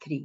3।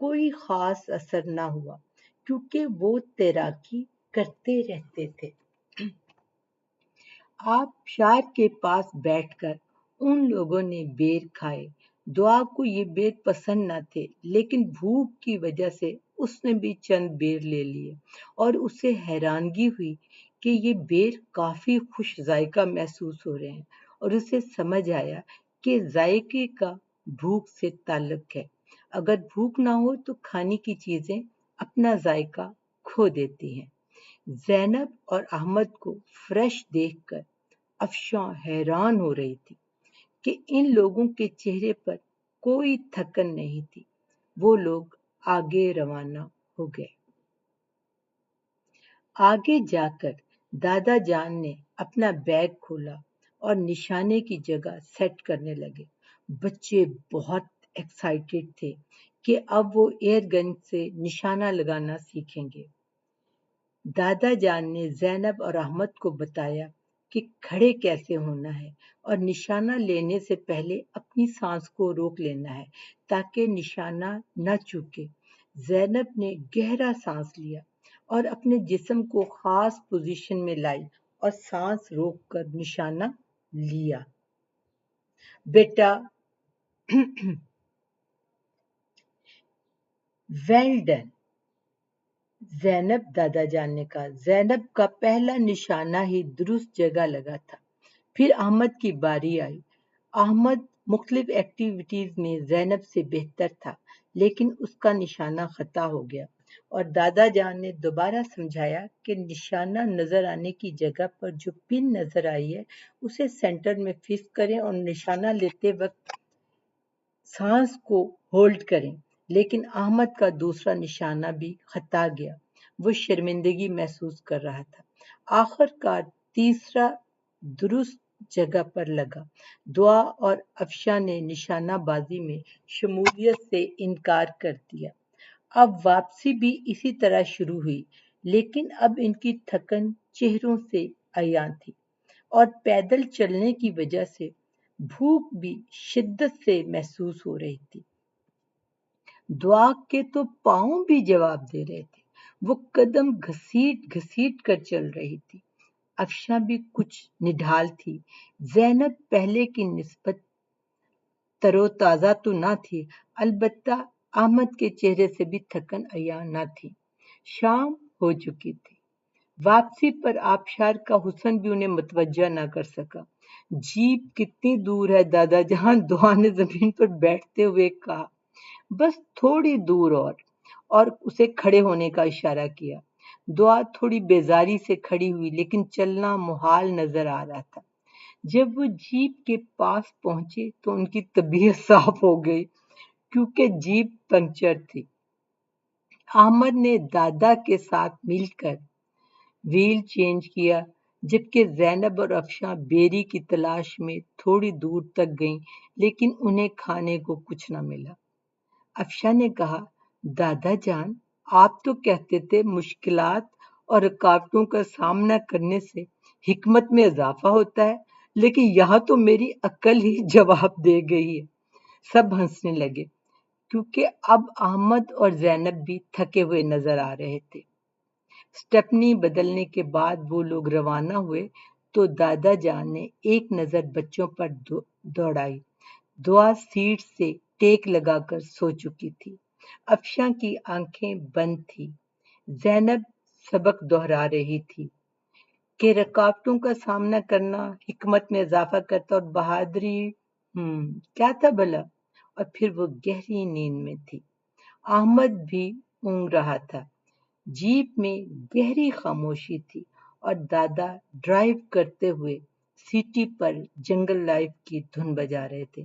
کوئی خاص اثر نہ ہوا کیونکہ وہ تیراکی کرتے رہتے تھے۔ آبشار کے پاس بیٹھ کر ان لوگوں نے بیر کھائے۔ دعا کو یہ بیر پسند نہ تھے، لیکن بھوک کی وجہ سے اس نے بھی چند بیر لے لیے اور اسے حیرانگی ہوئی کہ یہ بیر کافی خوش ذائقہ محسوس ہو رہے ہیں، اور اسے سمجھ آیا کہ ذائقے کا بھوک سے تعلق ہے۔ اگر بھوک نہ ہو تو کھانے کی چیزیں اپنا ذائقہ کھو دیتی ہیں۔ زینب اور احمد کو فریش دیکھ کر افشاں حیران ہو رہی تھی کہ ان لوگوں کے چہرے پر کوئی تھکن نہیں تھی۔ وہ لوگ آگے روانہ ہو گئے۔ آگے جا کر دادا جان نے اپنا بیگ کھولا اور نشانے کی جگہ سیٹ کرنے لگے۔ بچے بہت ایکسائٹڈ تھے کہ اب وہ ایئر گن سے نشانہ لگانا سیکھیں گے۔ دادا جان نے زینب اور احمد کو بتایا کہ کھڑے کیسے ہونا ہے اور نشانہ لینے سے پہلے اپنی سانس کو روک لینا ہے تاکہ نشانہ نہ چوکے۔ زینب نے گہرا سانس لیا اور اپنے جسم کو خاص پوزیشن میں لائی اور سانس روک کر نشانہ لیا۔ بیٹا ویل ڈن، زینب، دادا جان نے کہا۔ زینب کا پہلا نشانہ ہی درست جگہ لگا تھا۔ پھر احمد کی باری آئی۔ احمد مختلف ایکٹیویٹیز میں زینب سے بہتر تھا، لیکن اس کا نشانہ خطا ہو گیا، اور دادا جان نے دوبارہ سمجھایا کہ نشانہ نظر آنے کی جگہ پر جو پن نظر آئی ہے اسے سینٹر میں فکس کریں اور نشانہ لیتے وقت سانس کو ہولڈ کریں۔ لیکن احمد کا دوسرا نشانہ بھی خطا گیا۔ وہ شرمندگی محسوس کر رہا تھا۔ آخر کار تیسرا درست جگہ پر لگا۔ دعا اور افشاں نے نشانہ بازی میں شمولیت سے انکار کر دیا۔ اب واپسی بھی اسی طرح شروع ہوئی، لیکن اب ان کی تھکن چہروں سے عیاں تھی، اور پیدل چلنے کی وجہ سے بھوک بھی شدت سے محسوس ہو رہی تھی۔ دعا کے تو پاؤں بھی جواب دے رہے تھے۔ وہ قدم گھسیٹ گھسیٹ کر چل رہی تھی۔ افشاں بھی کچھ نڈھال تھی۔ زینب پہلے کی نسبت تر و تازہ تو نہ تھی، البتہ احمد کے چہرے سے بھی تھکن عیاں نہ تھی۔ شام ہو چکی تھی۔ واپسی پر آبشار کا حسن بھی انہیں متوجہ نہ کر سکا۔ جیپ کتنی دور ہے دادا جان؟ دعا نے زمین پر بیٹھتے ہوئے کہا۔ بس تھوڑی دور اور اسے کھڑے ہونے کا اشارہ کیا۔ دعا تھوڑی بیزاری سے کھڑی ہوئی، لیکن چلنا محال نظر آ رہا تھا۔ جب وہ جیپ کے پاس پہنچے تو ان کی طبیعت صاف ہو گئی کیونکہ جیپ پنکچر تھی۔ احمد نے دادا کے ساتھ مل کر وہیل چینج کیا، جبکہ زینب اور افشاں بیری کی تلاش میں تھوڑی دور تک گئیں، لیکن انہیں کھانے کو کچھ نہ ملا۔ افشاں نے کہا، دادا جان، آپ تو کہتے تھے مشکلات اور رکاوٹوں کا سامنا کرنے سے حکمت میں اضافہ ہوتا ہے، لیکن یہاں تو میری عقل ہی جواب دے گئی ہے۔ سب ہنسنے لگے کیونکہ اب احمد اور زینب بھی تھکے ہوئے نظر آ رہے تھے۔ سٹیپنی بدلنے کے بعد وہ لوگ روانہ ہوئے تو دادا جان نے ایک نظر بچوں پر دوڑائی۔ دعا سیٹ سے ٹیک لگا کر سو چکی تھی۔ افشاں کی آنکھیں بند تھی۔ زینب سبق دہرا رہی تھی کہ رکاوٹوں کا سامنا کرنا حکمت میں اضافہ کرتا اور بہادری کیا تھا بھلا؟ اور پھر وہ گہری نیند میں تھی۔ احمد بھی اونگ رہا تھا۔ جیپ میں گہری خاموشی تھی اور دادا ڈرائیو کرتے ہوئے سٹی پر جنگل لائف کی دھن بجا رہے تھے۔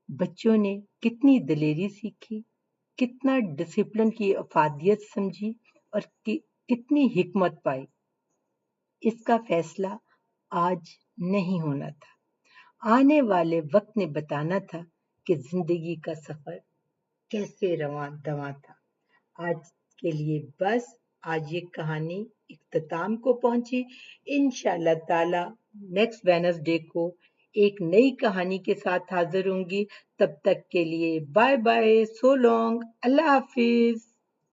بچوں نے کتنی دلیری سیکھی، کتنا ڈسپلن کی افادیت سمجھی اور کتنی حکمت پائی۔ اس کا فیصلہ آج نہیں ہونا تھا، آنے والے وقت نے بتانا تھا کہ زندگی کا سفر کیسے رواں دواں تھا۔ آج کے لیے بس، آج یہ کہانی اختتام کو پہنچی۔ انشاءاللہ تعالی نیکسٹ وینسڈے کو ایک نئی کہانی کے ساتھ حاضر ہوں گی. تب تک کے لیے بائے بائے، سو لانگ، اللہ حافظ.